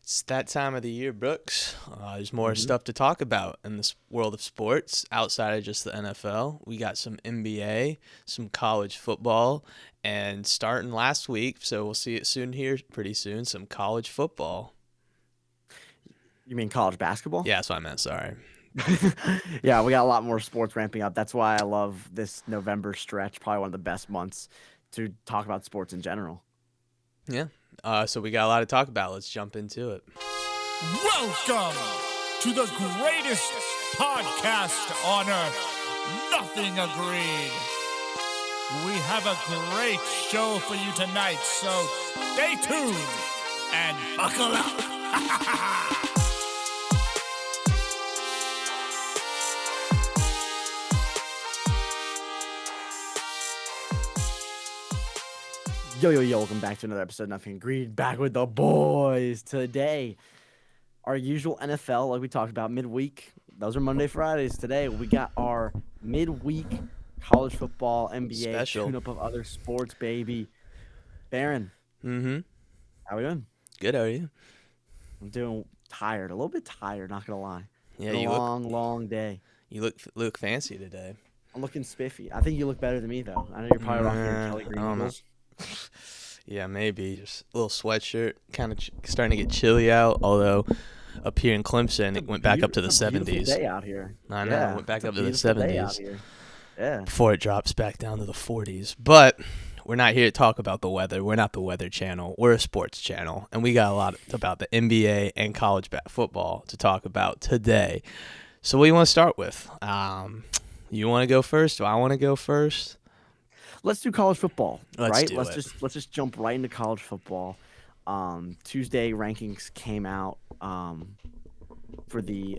It's that time of the year, Brooks. There's more hmm stuff to talk about in this world of sports outside of just the NFL. We got some NBA, some college football, and starting last week, so we'll see it soon here, pretty soon, some college football. You mean college basketball? Yeah, that's what I meant. Sorry. Yeah, we got a lot more sports ramping up. That's why I love this November stretch. Probably one of the best months to talk about sports in general. Yeah. So we got a lot to talk about. Let's jump into it. Welcome to the greatest podcast on earth. Nothing agreed. We have a great show for you tonight, so stay tuned and buckle up. Yo, welcome back to another episode of Nothing Agreed. Back with the boys today. Our usual NFL, like we talked about, midweek. Those are Monday, Fridays. Today, we got our midweek college football, NBA, Special. tune-up of other sports, baby. Baron, Mm-hmm. how we doing? Good, how are you? I'm doing tired, a little bit tired, not gonna lie. Yeah, Been a you look long day. you look fancy today. I'm looking spiffy. I think you look better than me, though. I know you're probably rocking your Kelly I Green don't know. Eagles. Yeah, maybe just a little sweatshirt, kind of starting to get chilly out. Although up here in Clemson, it went back up to the It's a beautiful 70s. day out here. I know, it Yeah, went back it's a up to the beautiful day out 70s here. Yeah. before it drops back down to the 40s. But we're not here to talk about the weather. We're not the weather channel. We're a sports channel, and we got a lot about the NBA and college football to talk about today. So, what do you want to start with? You want to go first? Do I want to go first? Let's do college football, Let's right? do it. Let's just jump right into college football. Tuesday rankings came out for the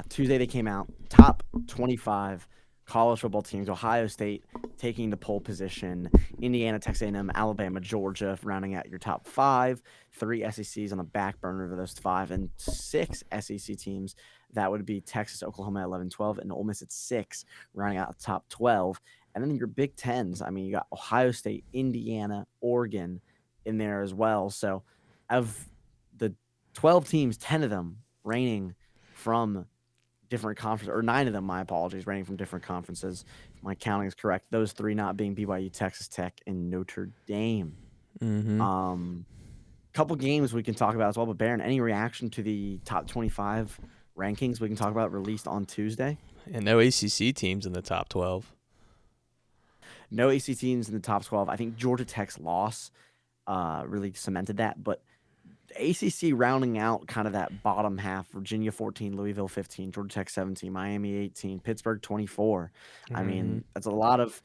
Tuesday they came out. Top 25 college football teams. Ohio State taking the pole position. Indiana, Texas A&M, Alabama, Georgia rounding out your top 5. 3 SECs on the back burner of those 5, and 6 SEC teams. That would be Texas, Oklahoma at 11, 12, and Ole Miss at 6, rounding out the top 12. And then your Big Tens. I mean, you got Ohio State, Indiana, Oregon in there as well. So of the 12 teams, 10 of them reigning from different conferences, or 9 of them, my apologies, reigning from different conferences. If my counting is correct. Those 3 not being BYU, Texas Tech, and Notre Dame. Mm-hmm. Couple games we can talk about as well. But Baron, any reaction to the top 25 rankings we can talk about released on Tuesday? And no ACC teams in the top 12. No AC teams in the top 12. I think Georgia Tech's loss really cemented that. But the ACC rounding out kind of that bottom half: Virginia 14, Louisville 15, Georgia Tech 17, Miami 18, Pittsburgh 24. I Mm-hmm. mean, that's a lot of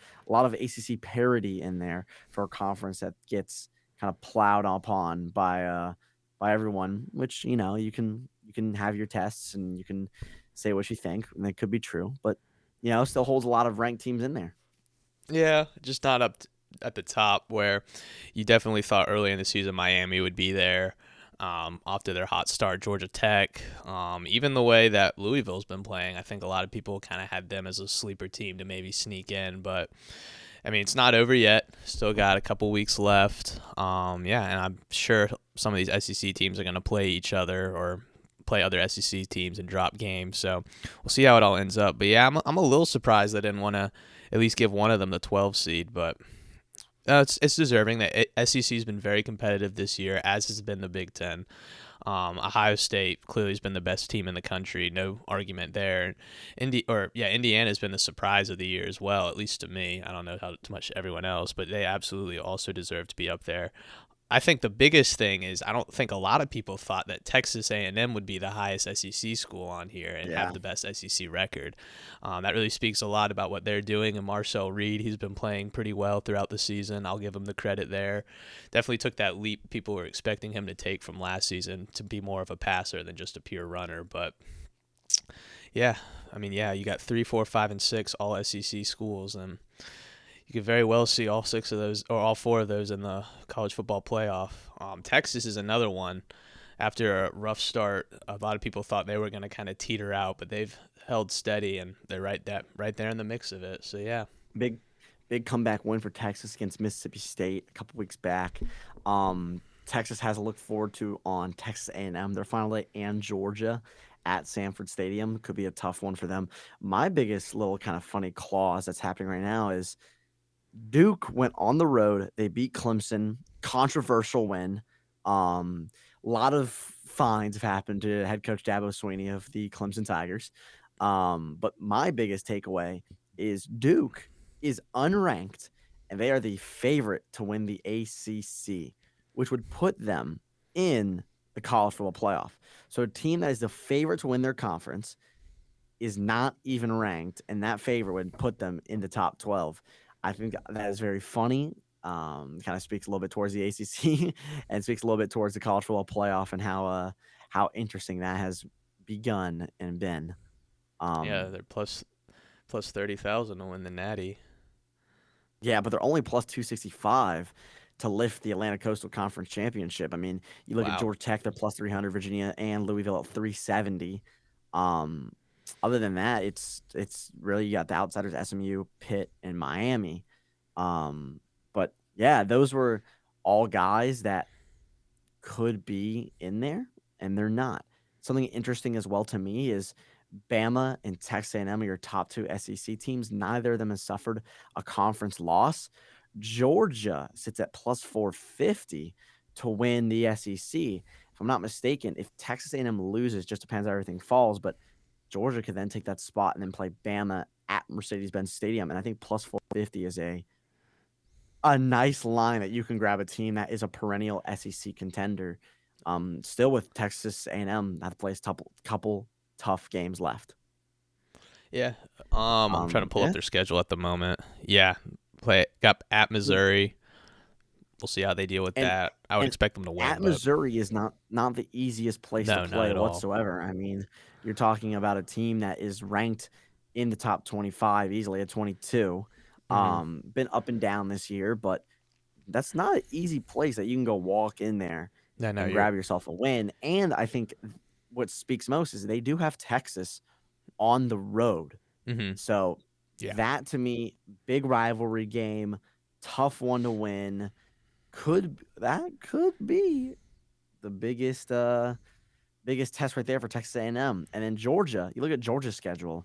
ACC parity in there for a conference that gets kind of plowed upon by everyone. Which you can have your tests and you can say what you think, and it could be true, but still holds a lot of ranked teams in there. Yeah, just not at the top where you definitely thought early in the season Miami would be there. After their hot start, Georgia Tech, even the way that Louisville's been playing, I think a lot of people kind of had them as a sleeper team to maybe sneak in. But I mean, it's not over yet. Still got a couple weeks left. Yeah, and I'm sure some of these SEC teams are going to play each other or play other SEC teams and drop games. So we'll see how it all ends up. But yeah, I'm a little surprised they didn't want to at least give one of them the 12 seed, but it's deserving. That SEC's been very competitive this year, as has been the Big Ten. Ohio State clearly has been the best team in the country, no argument there. Indiana's been the surprise of the year as well, at least to me. I don't know how much everyone else, but they absolutely also deserve to be up there. I think the biggest thing is I don't think a lot of people thought that Texas A&M would be the highest SEC school on here and have Yeah. the best SEC record. That really speaks a lot about what they're doing. And Marcel Reed, he's been playing pretty well throughout the season. I'll give him the credit there. Definitely took that leap people were expecting him to take from last season to be more of a passer than just a pure runner. But yeah, I mean, yeah, you got 3, 4, 5, and 6 all SEC schools, and you could very well see all 6 of those or all 4 of those in the college football playoff. Texas is another one. After a rough start, a lot of people thought they were going to kind of teeter out, but they've held steady and they're right there in the mix of it. So yeah. Big comeback win for Texas against Mississippi State a couple weeks back. Texas has to look forward to on Texas A&M. Their final day and Georgia at Sanford Stadium could be a tough one for them. My biggest little kind of funny clause that's happening right now is Duke went on the road. They beat Clemson. Controversial win. A lot of fines have happened to head coach Dabo Swinney of the Clemson Tigers. But my biggest takeaway is Duke is unranked, and they are the favorite to win the ACC, which would put them in the college football playoff. So a team that is the favorite to win their conference is not even ranked, and that favorite would put them in the top 12. I think that is very funny. Kind of speaks a little bit towards the ACC and speaks a little bit towards the college football playoff and how interesting that has begun and been. Yeah, they're plus 30,000 to win the Natty. Yeah, but they're only plus 265 to lift the Atlantic Coastal Conference Championship. I mean, you look at Georgia Tech, they're plus 300, Virginia and Louisville at 370. Other than that, it's really you got the outsiders, SMU, Pitt, and Miami. But yeah, those were all guys that could be in there, and they're not. Something interesting as well to me is Bama and Texas A&M are your top two SEC teams. Neither of them has suffered a conference loss. Georgia sits at plus 450 to win the SEC. If I'm not mistaken, if Texas A&M loses, just depends how everything falls, but Georgia could then take that spot and then play Bama at Mercedes-Benz Stadium. And I think plus 450 is a nice line that you can grab a team that is a perennial SEC contender. Still with Texas A&M, that plays couple tough games left. Yeah. I'm trying to pull up their schedule at the moment. Yeah. Got at Missouri. We'll see how they deal with that. I would expect them to win. At Missouri is not the easiest place to play whatsoever. I mean, you're talking about a team that is ranked in the top 25, easily at 22. Been up and down this year, but that's not an easy place that you can go walk in there and grab yourself a win. And I think what speaks most is they do have Texas on the road. So that to me, big rivalry game, tough one to win. Could be the biggest test right there for Texas A&M. And then Georgia, you look at Georgia's schedule.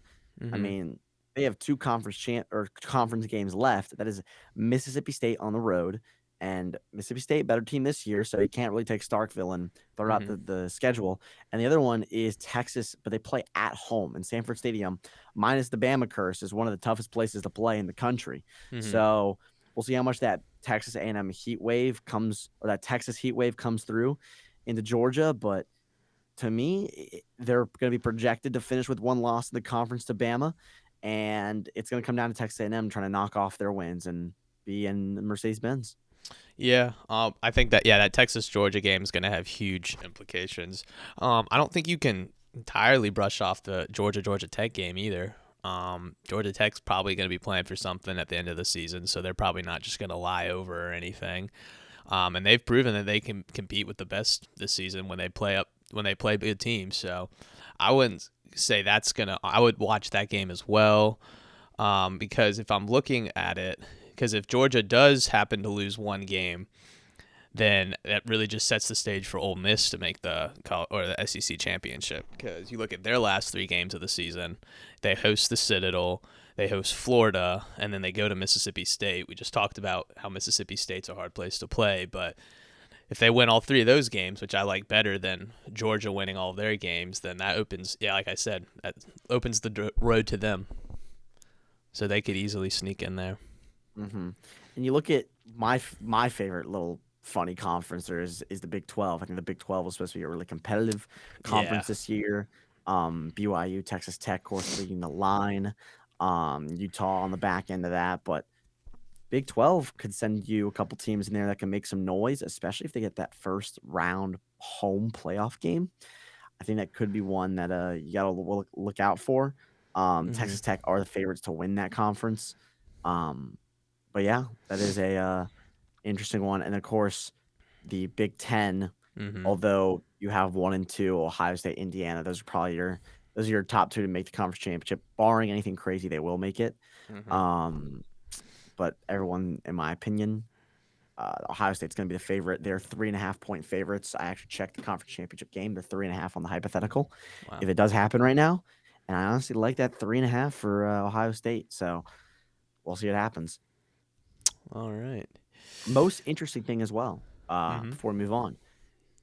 I mean, they have two conference games left. That is Mississippi State on the road, and Mississippi State better team this year, so you can't really take Starkville and throw out the schedule. And the other one is Texas, but they play at home in Sanford Stadium. Minus the Bama curse is one of the toughest places to play in the country. So we'll see how much that Texas A&M heat wave comes, or that Texas heat wave comes through into Georgia. But to me, they're going to be projected to finish with one loss in the conference to Bama, and it's going to come down to Texas A&M trying to knock off their wins and be in Mercedes-Benz. Yeah, I think that Texas-Georgia game is going to have huge implications. I don't think you can entirely brush off the Georgia Tech game either. Georgia Tech's probably going to be playing for something at the end of the season, so they're probably not just going to lie over or anything. And they've proven that they can compete with the best this season when they play good teams. So I wouldn't say I would watch that game as well, because if I'm looking at it, because if Georgia does happen to lose one game, then that really just sets the stage for Ole Miss to make the SEC championship. Because you look at their last 3 games of the season, they host the Citadel, they host Florida, and then they go to Mississippi State. We just talked about how Mississippi State's a hard place to play, but if they win all 3 of those games, which I like better than Georgia winning all of their games, then that opens, like I said, that opens the road to them. So they could easily sneak in there. And you look at my favorite little funny conference there is the Big 12. I think the Big 12 was supposed to be a really competitive conference this year. BYU, Texas Tech, of course, leading the line. Utah on the back end of that, but Big 12 could send you a couple teams in there that can make some noise, especially if they get that first round home playoff game. I think that could be one that you got to look out for. Texas Tech are the favorites to win that conference. But yeah, that is a interesting one. And of course, the Big 10, although you have 1 and 2, Ohio State, Indiana, those are your top 2 to make the conference championship. Barring anything crazy, they will make it. But everyone, in my opinion, Ohio State's going to be the favorite. They're 3.5-point favorites. I actually checked the conference championship game. They're 3.5 on the hypothetical. Wow. If it does happen right now, and I honestly like that 3.5 for Ohio State. So we'll see what happens. All right. Most interesting thing as well, before we move on,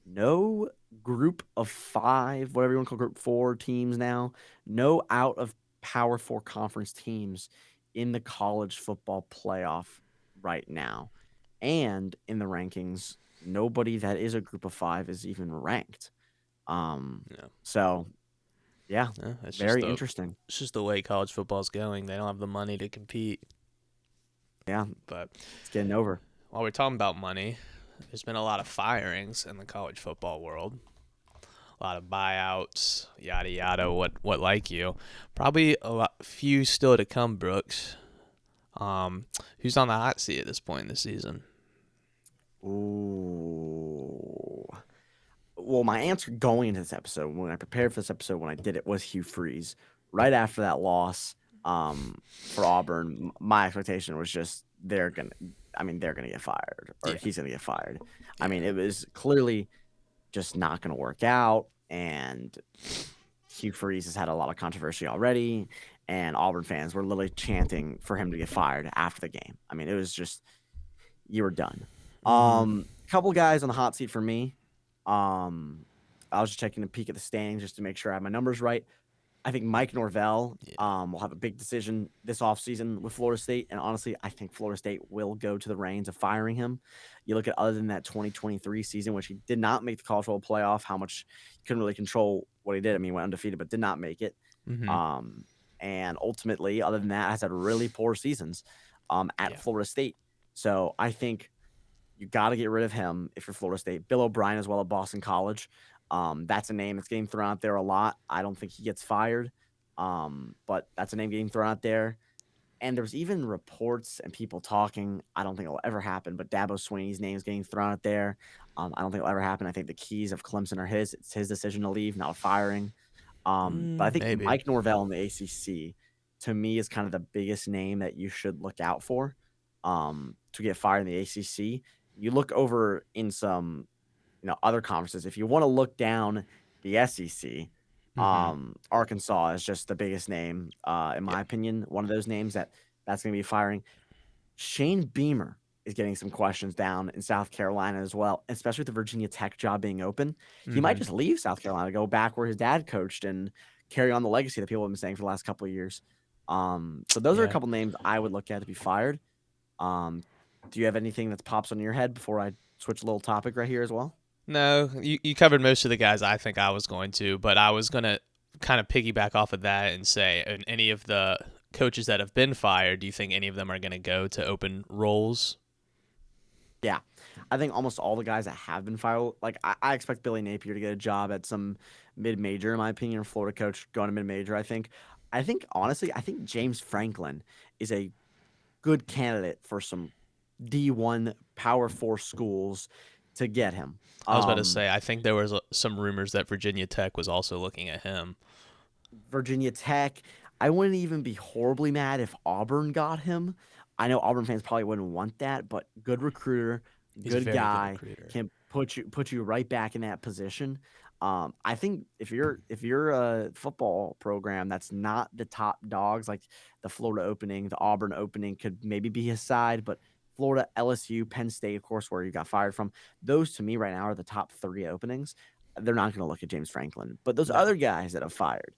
no group of 5, whatever you want to call group 4 teams now, no out of Power 4 conference teams in the college football playoff right now. And in the rankings, nobody that is a group of 5 is even ranked. So, yeah, It's very just interesting. It's just the way college football's going. They don't have the money to compete. Yeah, But it's getting over. while we're talking about money, there's been a lot of firings in the college football world. A lot of buyouts, yada yada, what like you. Probably few still to come, Brooks. Who's on the hot seat at this point in the season? Ooh. Well, my answer going into this episode, when I prepared for this episode, when I did it, was Hugh Freeze. Right after that loss for Auburn, my expectation was just they're gonna get fired, or he's gonna get fired. I mean, it was clearly just not gonna work out, and Hugh Freeze has had a lot of controversy already, and Auburn fans were literally chanting for him to get fired after the game. I mean, it was just you were done. Couple guys on the hot seat for me. I was just taking a peek at the standings just to make sure I have my numbers right. I think Mike Norvell will have a big decision this offseason with Florida State. And honestly, I think Florida State will go to the reins of firing him. You look at other than that 2023 season, which he did not make the college football playoff, how much he couldn't really control what he did. I mean, he went undefeated, but did not make it. And ultimately, other than that, has had really poor seasons at Florida State. So I think you got to get rid of him if you're Florida State. Bill O'Brien as well at Boston College. That's a name that's getting thrown out there a lot. I don't think he gets fired, but that's a name getting thrown out there. And there's even reports and people talking. I don't think it'll ever happen, but Dabo Swinney's name is getting thrown out there. I don't think it'll ever happen. I think the keys of Clemson are his. It's his decision to leave, not firing. But I think Maybe. Mike Norvell in the ACC, to me, is kind of the biggest name that you should look out for to get fired in the ACC. You look over in some other conferences. If you want to look down the SEC, Arkansas is just the biggest name, in my opinion. One of those names that's going to be firing. Shane Beamer is getting some questions down in South Carolina as well, especially with the Virginia Tech job being open. He might just leave South Carolina, go back where his dad coached, and carry on the legacy that people have been saying for the last couple of years. So those are a couple names I would look at to be fired. Do you have anything that pops on your head before I switch a little topic right here as well? No, you covered most of the guys I think I was going to, but I was going to kind of piggyback off of that and say, any of the coaches that have been fired, do you think any of them are going to go to open roles? Yeah, I think almost all the guys that have been fired, like I expect Billy Napier to get a job at some mid-major, in my opinion, Florida coach going to mid-major. I think honestly, I think James Franklin is a good candidate for some D1 Power 4 schools to get him. I was about to say, I think there was some rumors that Virginia Tech was also looking at him. Virginia Tech, I wouldn't even be horribly mad if Auburn got him. I know Auburn fans probably wouldn't want that, but good recruiter, good guy, can put you right back in that position. I think if you're a football program that's not the top dogs, like the Florida opening, the Auburn opening could maybe be his side, but Florida, LSU, Penn State, of course, where you got fired from, those to me right now are the top 3 openings. They're not going to look at James Franklin, but those other guys that have fired,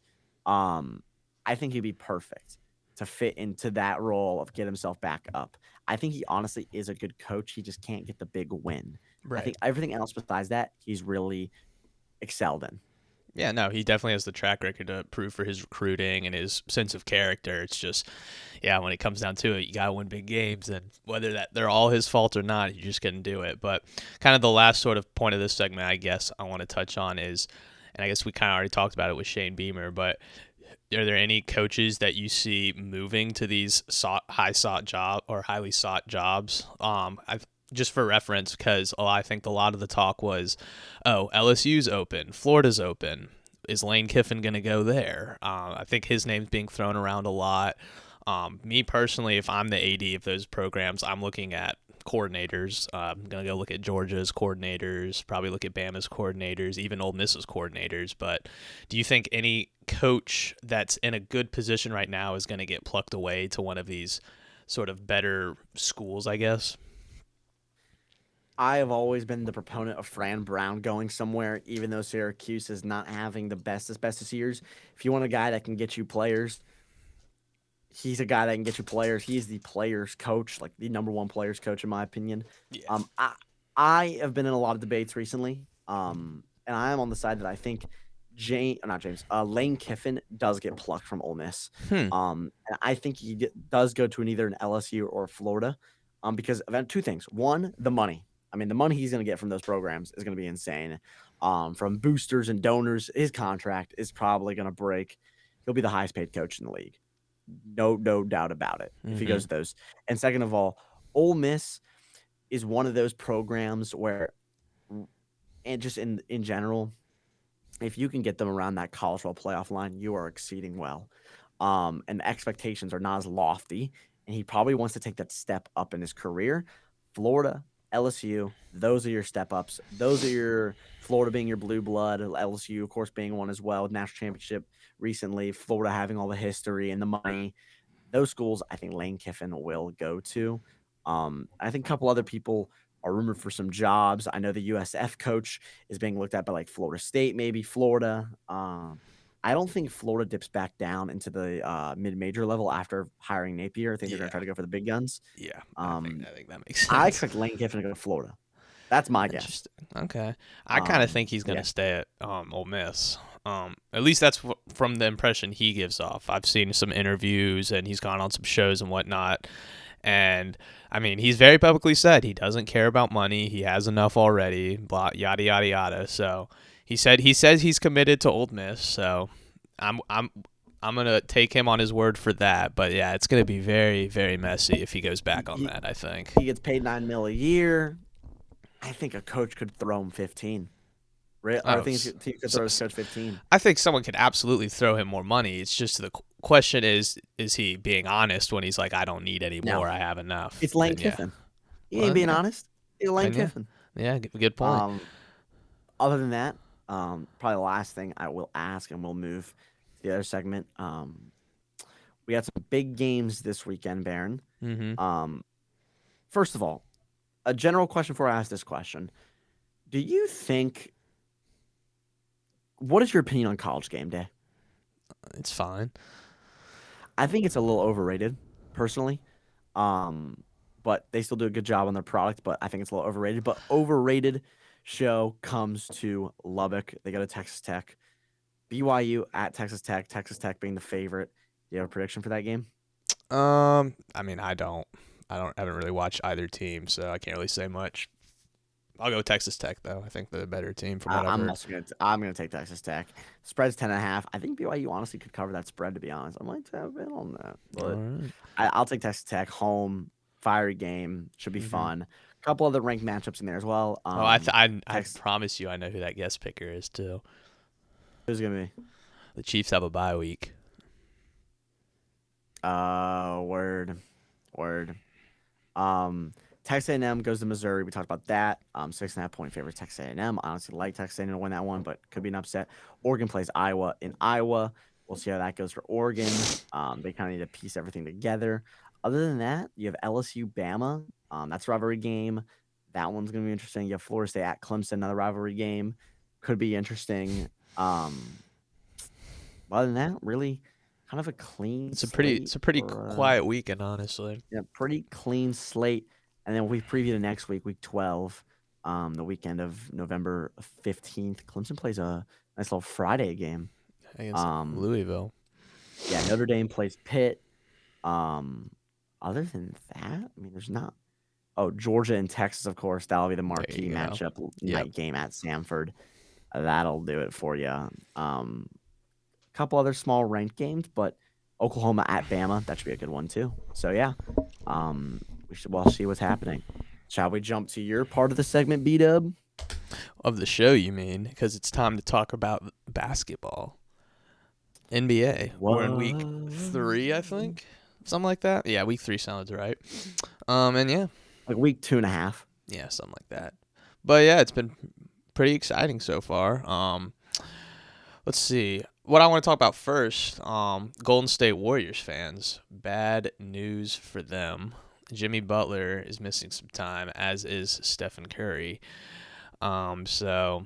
I think he'd be perfect to fit into that role of get himself back up. I think he honestly is a good coach. He just can't get the big win. Right. I think everything else besides that, he's really excelled in. Yeah, no, he definitely has the track record to prove for his recruiting and his sense of character. It's just, when it comes down to it, you got to win big games. And whether they're all his fault or not, you just couldn't do it. But kind of the last sort of point of this segment, I guess, I want to touch on is, and I guess we kind of already talked about it with Shane Beamer, but are there any coaches that you see moving to these highly sought jobs? Just for reference, because I think a lot of the talk was, LSU's open, Florida's open. Is Lane Kiffin going to go there? I think his name's being thrown around a lot. Me personally, if I'm the AD of those programs, I'm looking at coordinators. I'm gonna go look at Georgia's coordinators, probably look at Bama's coordinators, even Ole Miss's coordinators. But do you think any coach that's in a good position right now is gonna get plucked away to one of these sort of better schools, I guess? I have always been the proponent of Fran Brown going somewhere, even though Syracuse is not having the bestest years. If you want a guy that can get you players, he's a guy that can get you players. He's the players coach, like the number one players coach, in my opinion. Yeah. I have been in a lot of debates recently, and I am on the side that I think Lane Kiffin does get plucked from Ole Miss. Hmm. And I think he does go to either an LSU or Florida, because of two things. One, the money. I mean, the money he's going to get from those programs is going to be insane. From boosters and donors, his contract is probably going to break. He'll be the highest paid coach in the league. No doubt about it if he goes to those. And second of all, Ole Miss is one of those programs where, and just in general, if you can get them around that college football playoff line, you are exceeding well. And the expectations are not as lofty. And he probably wants to take that step up in his career. Florida, LSU, those are your step ups. Those are your Florida being your blue blood, LSU, of course, being one as well with national championship recently, Florida having all the history and the money. Those schools, I think Lane Kiffin will go to. I think a couple other people are rumored for some jobs. I know the USF coach is being looked at by like Florida State, maybe Florida. I don't think Florida dips back down into the mid-major level after hiring Napier. I think they're going to try to go for the big guns. Yeah, I think that makes sense. I expect Lane Kiffin to go to Florida. That's my guess. Interesting. Okay. I kind of think he's going to stay at Ole Miss. At least that's from the impression he gives off. I've seen some interviews and he's gone on some shows and whatnot. And, I mean, he's very publicly said he doesn't care about money. He has enough already, blah, yada, yada, yada. So he says he's committed to Ole Miss. So I'm going to take him on his word for that. But, yeah, it's going to be very, very messy if he goes back on that, I think. He gets paid $9 million a year. I think a coach could throw him 15. I think he could throw his coach 15. I think someone could absolutely throw him more money. It's just the question is he being honest when he's like, I don't need any more. I have enough. It's Lane Kiffin. He ain't being honest. It's Lane Kiffin. Yeah, good point. Other than that, probably the last thing I will ask, and we'll move to the other segment. We got some big games this weekend, Baron. First of all, a general question before I ask this question. Do you think – what is your opinion on College Game Day? It's fine. I think it's a little overrated, personally. But they still do a good job on their product, but I think it's a little overrated. But overrated show comes to Lubbock. They go to Texas Tech. BYU at Texas Tech. Texas Tech being the favorite. Do you have a prediction for that game? I mean, I haven't really watched either team, so I can't really say much. I'll go Texas Tech though. I think they're the better team from what I've heard. I'm gonna take Texas Tech. Spread's 10.5. I think BYU honestly could cover that spread. To be honest, I might have been on that, but I'll take Texas Tech home. Fiery game, should be fun. A couple other ranked matchups in there as well. I promise you, I know who that guest picker is too. Who's gonna be? The Chiefs have a bye week. Word. Texas A&M goes to Missouri. We talked about that. 6.5 point favorite Texas A&M. I honestly like Texas A&M to win that one, but could be an upset. Oregon plays Iowa in Iowa. We'll see how that goes for Oregon. They kind of need to piece everything together. Other than that, you have LSU Bama. That's a rivalry game. That one's gonna be interesting. You have Florida State at Clemson, another rivalry game. Could be interesting. Other than that, really kind of a clean. It's a pretty quiet weekend, honestly. Yeah, pretty clean slate. And then we preview the next week, week 12, the weekend of November 15th. Clemson plays a nice little Friday game against Louisville. Yeah, Notre Dame plays Pitt. Other than that, I mean, there's not. Oh, Georgia and Texas, of course. That'll be the marquee matchup night game at Samford. That'll do it for you. A couple other small ranked games, but Oklahoma at Bama, that should be a good one too. So yeah, we should see what's happening. Shall we jump to your part of the segment, B-Dub? Of the show, you mean? Because it's time to talk about basketball. NBA. We're in week 3, I think. Something like that. Yeah, week 3 sounds right. And yeah, like week 2.5. Yeah, something like that. But yeah, it's been pretty exciting so far. Let's see. What I want to talk about first, Golden State Warriors fans. Bad news for them. Jimmy Butler is missing some time, as is Stephen Curry. So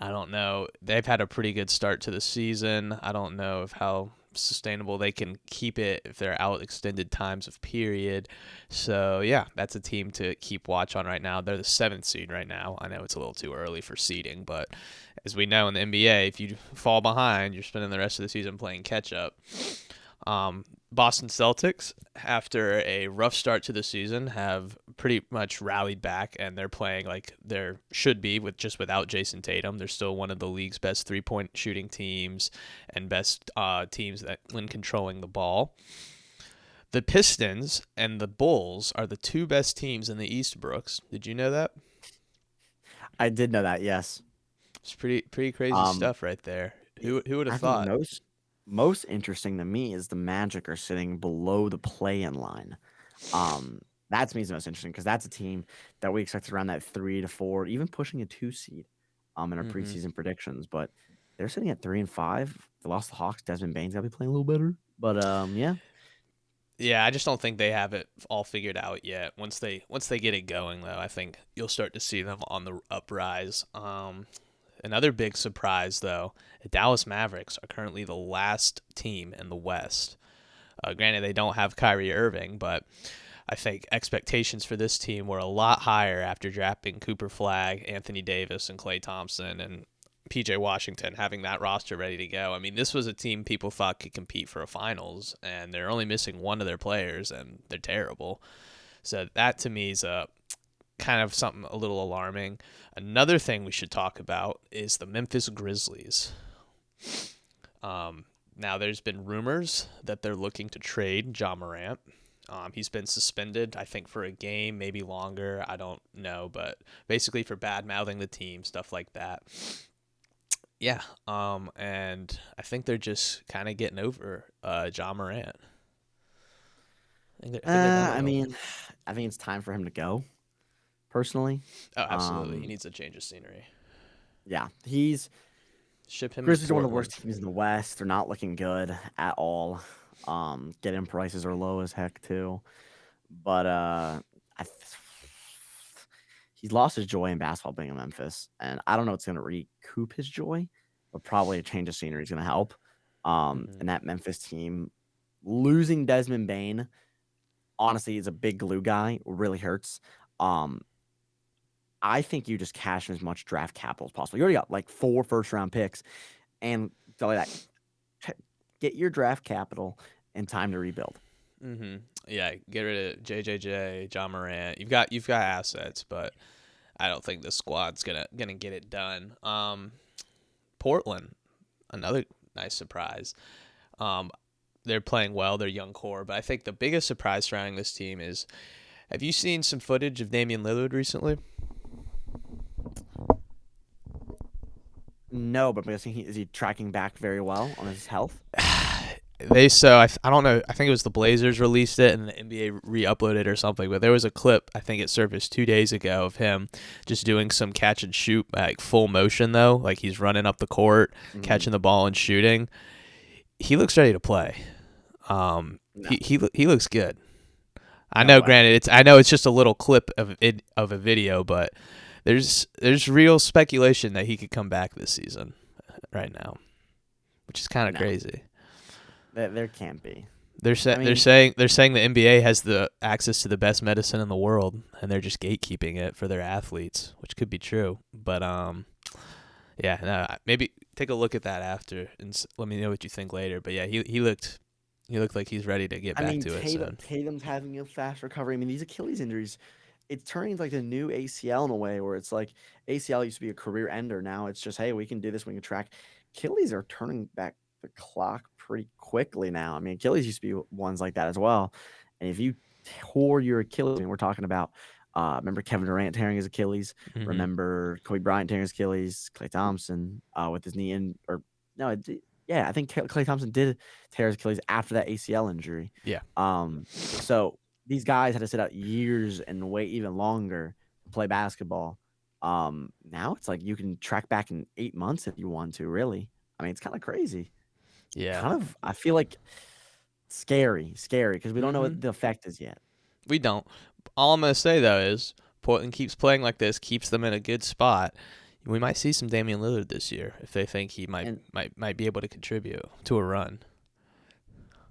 I don't know. They've had a pretty good start to the season. I don't know if how sustainable they can keep it if they're out extended times of period. So yeah, that's a team to keep watch on right now. They're the 7th seed right now. I know it's a little too early for seeding, but as we know in the NBA, if you fall behind, you're spending the rest of the season playing catch up. Boston Celtics, after a rough start to the season, have pretty much rallied back, and they're playing like they should be without Jason Tatum. They're still one of the league's best 3-point shooting teams and best teams that when controlling the ball. The Pistons and the Bulls are the 2 best teams in the East. Brooks, did you know that? I did know that. Yes. It's pretty crazy Um, stuff right there. Who would I have think thought? most interesting to me is the Magic are sitting below the play-in line. Um, that to me is the most interesting because that's a team that we expected around that 3 to 4, even pushing a 2 seed. In our Hmm. preseason predictions, but they're sitting at 3-5. They lost the Hawks. Desmond Bane's got to be playing a little better, but yeah, Yeah, I just don't think they have it all figured out yet. Once they get it going, though, I think you'll start to see them on the uprise. Another big surprise, though, the Dallas Mavericks are currently the last team in the West. Granted, they don't have Kyrie Irving, but I think expectations for this team were a lot higher after drafting Cooper Flag, Anthony Davis, and Klay Thompson, and PJ Washington, having that roster ready to go. I mean, this was a team people thought could compete for a finals, and they're only missing one of their players, and they're terrible. So that to me is a kind of something a little alarming. Another thing we should talk about is the Memphis Grizzlies. Now, there's been rumors that they're looking to trade Ja Morant. He's been suspended, I think, for a game, maybe longer. I don't know, but basically for bad mouthing the team, stuff like that. Yeah, and I think they're just kind of getting over Ja Morant. I think they're done I with him. mean, I think it's time for him to go. Personally, Oh, absolutely. He um, needs a change of scenery. yeah, he's Ship him to Grizzlies are one of the worst Portland. teams in the West. They're not looking good at all. Get-in prices are low as heck too. But I th- he's lost his joy in basketball being in Memphis, and I don't know what's going to recoup his joy, but probably a change of scenery is going to help. Hmm. And that Memphis team losing Desmond Bain, honestly, is a big glue guy. Really hurts. Um, I think you just cash in as much draft capital as possible. You already got like 4 first-round picks, and tell you that get your draft capital and time to rebuild. Hmm. Yeah, get rid of JJJ, John Morant. You've got assets, but I don't think the squad's gonna get it done. Portland, another nice surprise. Um, they're playing well. They're young core, but I think the biggest surprise surrounding this team is: have you seen some footage of Damian Lillard recently? No, but I'm guessing is he tracking back very well on his health? I don't know. I think it was the Blazers released it and the NBA re-uploaded it or something. But there was a clip I think it surfaced 2 days ago of him just doing some catch and shoot like full motion though, like he's running up the court, Mhm. catching the ball and shooting. He looks ready to play. No, He looks good. I no know. way. Granted, I know it's just a little clip of a video, but there's real speculation that he could come back this season right now, which is kind of No, crazy. there can't be. They're I mean, they're saying the NBA has the access to the best medicine in the world, and they're just gatekeeping it for their athletes, which could be true. But yeah, no, maybe take a look at that after and let me know what you think later. But yeah, he looked like he's ready to get I back mean, to it soon. Tatum's having a fast recovery. I mean, these Achilles injuries, it's turning into like the new ACL in a way where it's like ACL used to be a career ender. Now it's just, hey, we can do this. We can track. Achilles are turning back the clock pretty quickly now. I mean, Achilles used to be ones like that as well. And if you tore your Achilles, I mean, we're talking about, remember Kevin Durant tearing his Achilles? Hmm. Remember Kobe Bryant tearing his Achilles? Klay Thompson with his knee in, or no, yeah, I think Klay Thompson did tear his Achilles after that ACL injury. Yeah. So these guys had to sit out years and wait even longer to play basketball. Now it's like you can track back in 8 months if you want to. Really, I mean, it's kind of crazy. Yeah. Kind of, I feel like scary because we don't know Mhm. what the effect is yet. We don't. All I'm gonna say though is Portland keeps playing like this, keeps them in a good spot. We might see some Damian Lillard this year if they think he might And might be able to contribute to a run.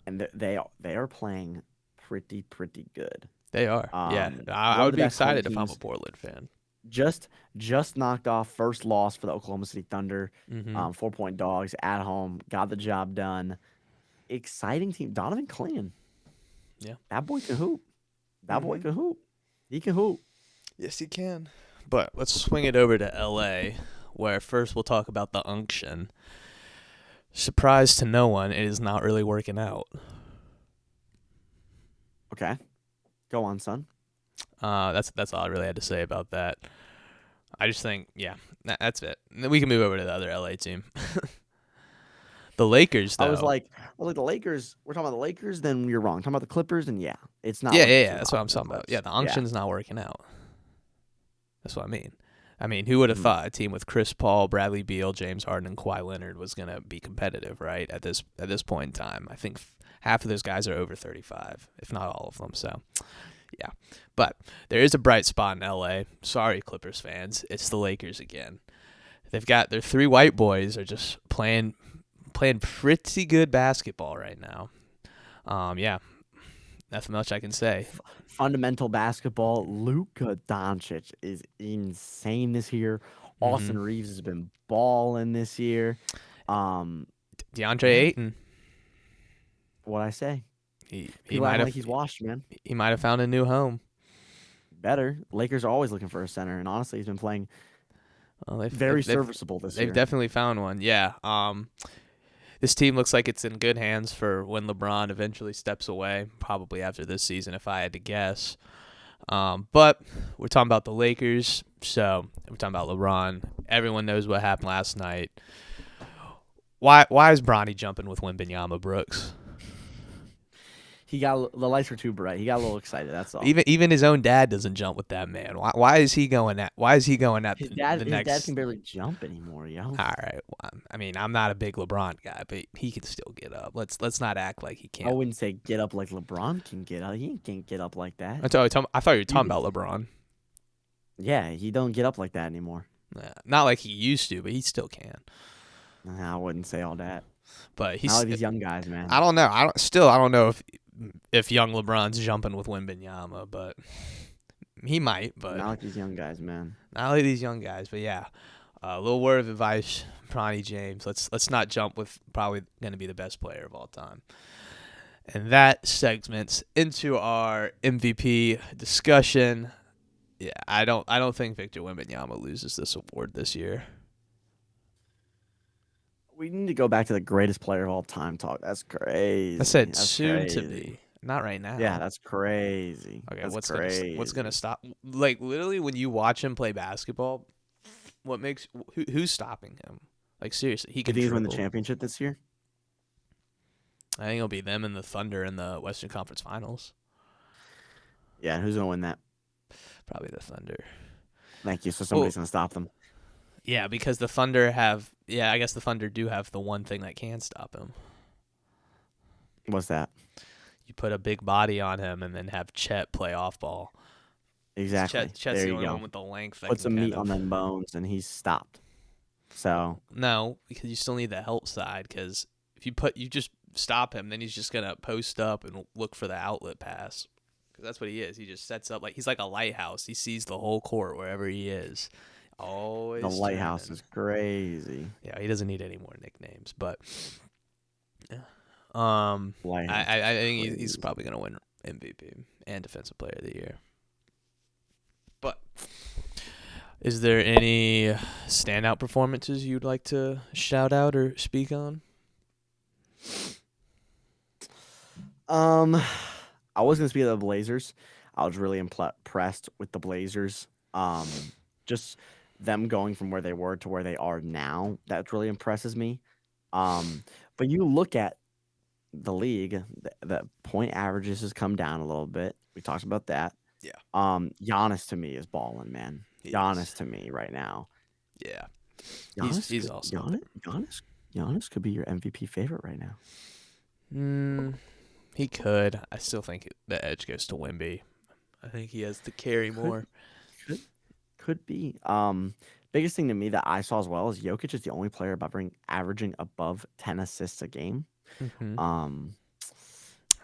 and they are playing pretty good. They are. Yeah, I One of would the be best home excited if I'm a teams. Portland fan. Just knocked off first loss for the Oklahoma City Thunder. Hmm 4-point dogs at home, got the job done. Exciting team. Donovan Clean. Yeah. That boy can hoop. That boy Mhm. can hoop. He can hoop. Yes, he can. But let's swing it over to LA, where first we'll talk about the unction. Surprise to no one, it is not really working out. Okay. Go on, son. That's all I really had to say about that. I just think, yeah, that's it. And then we can move over to the other LA team. The Lakers, though. I was like, the Lakers. We're talking about the Lakers. Then you're wrong. Talking about the Clippers, and yeah, it's not. yeah, looking too that's hot what I'm for talking about. Clips. Yeah, the unction's not working out. That's what I mean. Who would have Mhm. thought a team with Chris Paul, Bradley Beal, James Harden, and Kawhi Leonard was gonna be competitive, right? At this point in time, I think half of those guys are over 35, if not all of them. So, yeah. But there is a bright spot in LA. Sorry, Clippers fans, it's the Lakers again. They've got their three white boys are just playing pretty good basketball right now. Yeah, nothing much I can say. Fundamental basketball. Luka Doncic is insane this year. Austin Reeves has been balling this year. DeAndre Yeah. Ayton, What I say? he People might act have like he's washed, man. he might have found a new home. Better. Lakers are always looking for a center, and honestly, he's been playing Well, very serviceable this they've year. definitely found one. Yeah. This team looks like it's in good hands for when LeBron eventually steps away, probably after this season, if I had to guess. But we're talking about the Lakers, so we're talking about LeBron. Everyone knows what happened last night. Why is Bronny jumping with Wembanyama, Brooks? He got the lights were too bright. He got a little excited. That's all. Even his own dad doesn't jump with that man. Why is he going at? Why is he going at His the dad next? can barely jump anymore, yo. All right. Well, I'm not a big LeBron guy, but he can still get up. Let's not act like he I can't. wouldn't say get up like LeBron can get up. He can't get up like that. I thought you were talking about LeBron. Yeah, he don't get up like that anymore. Not like he used to, but he still can. Nah, I wouldn't say all that. But he's. Not like these young guys, man. I don't know. I don't know if young LeBron's jumping with Wembanyama, but he might. But Not like these young guys, man. not like these young guys. But yeah, a little word of advice, Bronny James. Let's not jump with probably going to be the best player of all time. And that segments into our MVP discussion. Yeah, I don't think Victor Wembanyama loses this award this year. We need to go back to the greatest player of all time talk. That's crazy. I said That's soon crazy. to be, not right now. Yeah, that's crazy. Okay, That's what's crazy. gonna stop? Like literally, when you watch him play basketball, what makes who's stopping him? Like seriously, he You can think he's win the dribble. championship this year? I think it'll be them and the Thunder in the Western Conference Finals. Yeah, who's gonna win that? Probably the Thunder. Thank you. So somebody's gonna stop them. Yeah, because the Thunder have. Yeah, I guess the Thunder do have the one thing that can stop him. What's that? You put a big body on him and then have Chet play off ball. Exactly. Chet's there the you only go. one with the length. That Put can some meat kind on of- them bones, and he's stopped. So No, because you still need the help side. Because if you just stop him, then he's just gonna post up and look for the outlet pass. Because that's what he is. He just sets up he's like a lighthouse. He sees the whole court wherever he is. Always. the lighthouse turning. is crazy. Yeah, he doesn't need any more nicknames, but yeah. Lighthouse. I think he's crazy. probably gonna win MVP and Defensive Player of the Year. But is there any standout performances you'd like to shout out or speak on? I was gonna speak of the Blazers. I was really impressed with the Blazers. Just them going from where they were to where they are now. That really impresses me. But you look at the league, the point averages has come down a little bit. We talked about that. Yeah. Giannis to me is balling, man. He Giannis is. to me right now. Yeah. Giannis, He's could, also up Giannis could be your MVP favorite right now. He could. I still think the edge goes to Wemby. I think he has to carry more. Could be. Biggest thing to me that I saw as well is Jokic is the only player averaging above 10 assists a game. Mm-hmm. Um,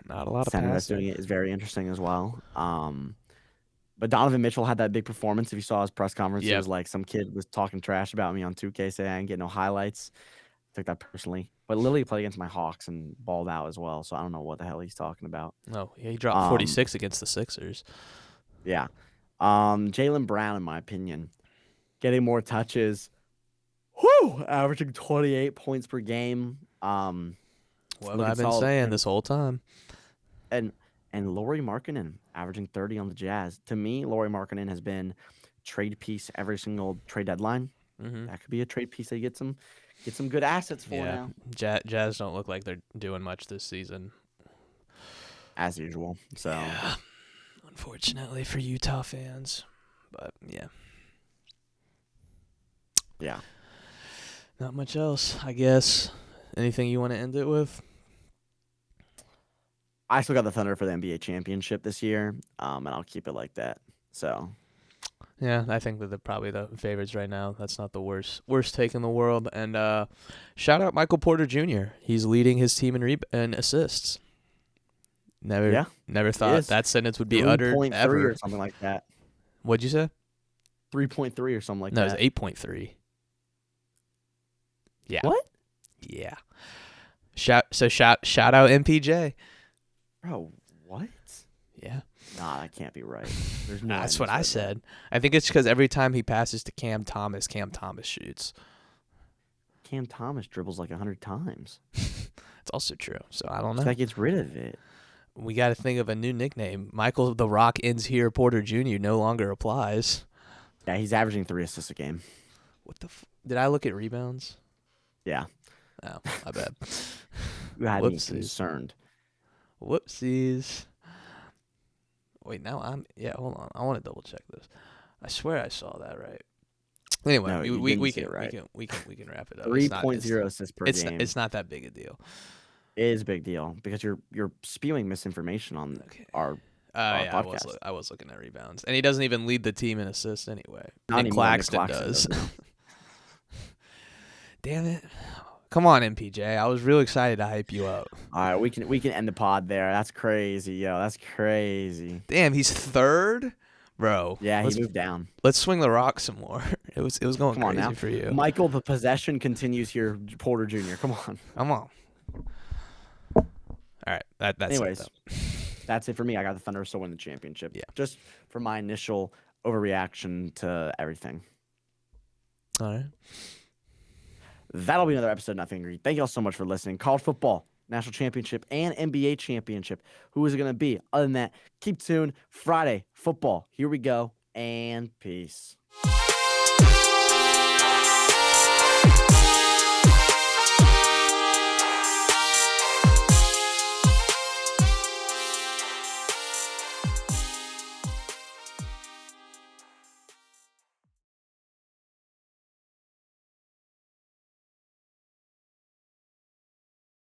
Not a lot of center that's passing. doing it is very interesting as well. But Donovan Mitchell had that big performance. If you saw his press conference, it was like some kid was talking trash about me on 2K saying I didn't get no highlights. Took that personally. But Lily played against my Hawks and balled out as well, so I don't know what the hell he's talking about. No, he dropped 46 against the Sixers. Yeah. Jaylen Brown, in my opinion, getting more touches. Averaging 28 points per game. What have I been saying this whole time? And Lauri Markkanen averaging 30 on the Jazz. To me, Lauri Markkanen has been trade piece every single trade deadline. Mm-hmm. That could be a trade piece that you get some good assets for now. Jazz don't look like they're doing much this season. As usual. So yeah. Unfortunately for Utah fans. But yeah. Yeah. Not much else, I guess. Anything you want to end it with? I still got the Thunder for the NBA championship this year, and I'll keep it like that. So, yeah, I think that they're probably the favorites right now. That's not the worst take in the world. And shout out Michael Porter Jr. He's leading his team in assists. Never thought that sentence would be uttered ever. Or something like that. What'd you say? 3.3 or something like that. No, it was 8.3. Yeah. What? Yeah. Shout out MPJ. Bro, what? Yeah. Nah, that can't be right. There's no. That's what I said. I think it's because every time he passes to Cam Thomas shoots. Cam Thomas dribbles like 100 times. It's also true. So I don't know. That gets rid of it. We got to think of a new nickname. Michael the Rock ends here. Porter Jr. no longer applies. Yeah, he's averaging 3 assists a game. What the? Did I look at rebounds? Yeah. Oh, my bad. You had me concerned. Whoopsies. Wait, now hold on. I want to double check this. I swear I saw that right. Anyway, no, we can wrap it up. 3.0 assists per game. It's not that big a deal. It is a big deal because you're spewing misinformation on our podcast. I was looking at rebounds, and he doesn't even lead the team in assists anyway. Not Nick Claxton does. Damn it. Come on, MPJ. I was real excited to hype you up. All right, we can end the pod there. That's crazy, yo. That's crazy. Damn, he's third, bro. Yeah, he moved down. Let's swing the rock some more. It was going crazy for you, Michael. The possession continues here. Porter Jr. Come on. Come on. All right. That's anyways. It, that's it for me. I got the Thunder still win the championship. Yeah. Just for my initial overreaction to everything. All right. That'll be another episode of Nothing Agreed. Thank you all so much for listening. College football, national championship, and NBA championship. Who is it going to be? Other than that, keep tuned. Friday, football. Here we go. And peace.